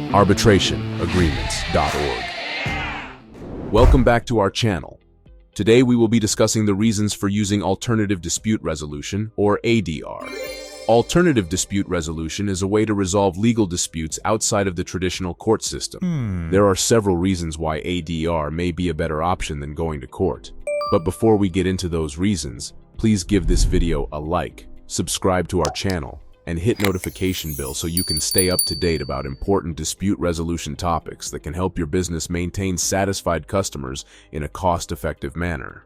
arbitrationagreements.org. Welcome back to our channel. Today we will be discussing the reasons for using alternative dispute resolution, or ADR. Alternative dispute resolution is a way to resolve legal disputes outside of the traditional court system. There are several reasons why ADR may be a better option than going to court. But before we get into those reasons, please give this video a like, subscribe to our channel, and hit notification bell so you can stay up to date about important dispute resolution topics that can help your business maintain satisfied customers in a cost-effective manner.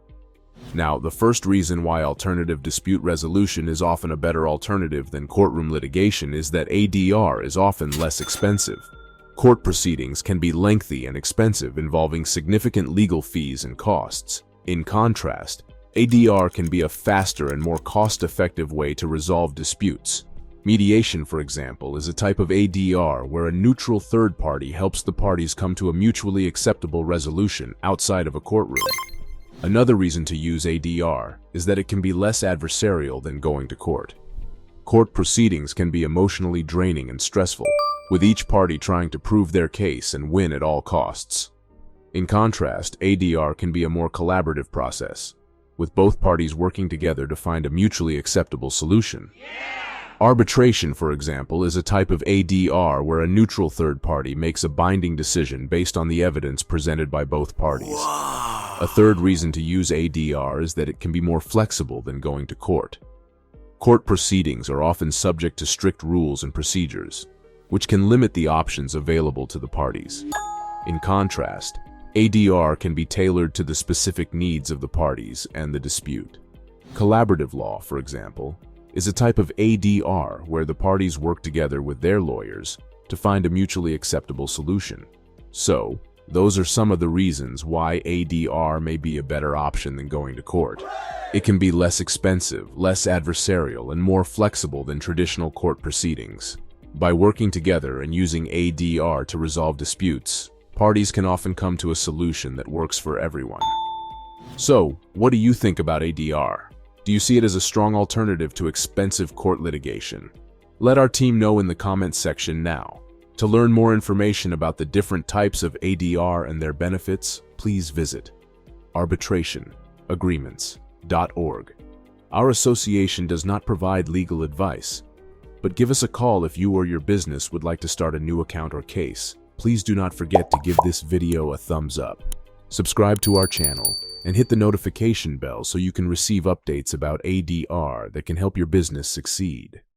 Now, the first reason why alternative dispute resolution is often a better alternative than courtroom litigation is that ADR is often less expensive. Court proceedings can be lengthy and expensive, involving significant legal fees and costs. In contrast, ADR can be a faster and more cost-effective way to resolve disputes. Mediation, for example, is a type of ADR where a neutral third party helps the parties come to a mutually acceptable resolution outside of a courtroom. Another reason to use ADR is that it can be less adversarial than going to court. Court proceedings can be emotionally draining and stressful, with each party trying to prove their case and win at all costs. In contrast, ADR can be a more collaborative process, with both parties working together to find a mutually acceptable solution. Arbitration, for example, is a type of ADR where a neutral third party makes a binding decision based on the evidence presented by both parties. A third reason to use ADR is that it can be more flexible than going to court. Court proceedings are often subject to strict rules and procedures, which can limit the options available to the parties. In contrast, ADR can be tailored to the specific needs of the parties and the dispute. Collaborative law, for example, is a type of ADR where the parties work together with their lawyers to find a mutually acceptable solution. So, those are some of the reasons why ADR may be a better option than going to court. It can be less expensive, less adversarial, and more flexible than traditional court proceedings. By working together and using ADR to resolve disputes, parties can often come to a solution that works for everyone. So, what do you think about ADR? Do you see it as a strong alternative to expensive court litigation? Let our team know in the comments section now. To learn more information about the different types of ADR and their benefits, please visit arbitrationagreements.org. Our association does not provide legal advice, but give us a call if you or your business would like to start a new account or case. Please do not forget to give this video a thumbs up. Subscribe to our channel and hit the notification bell so you can receive updates about ADR that can help your business succeed.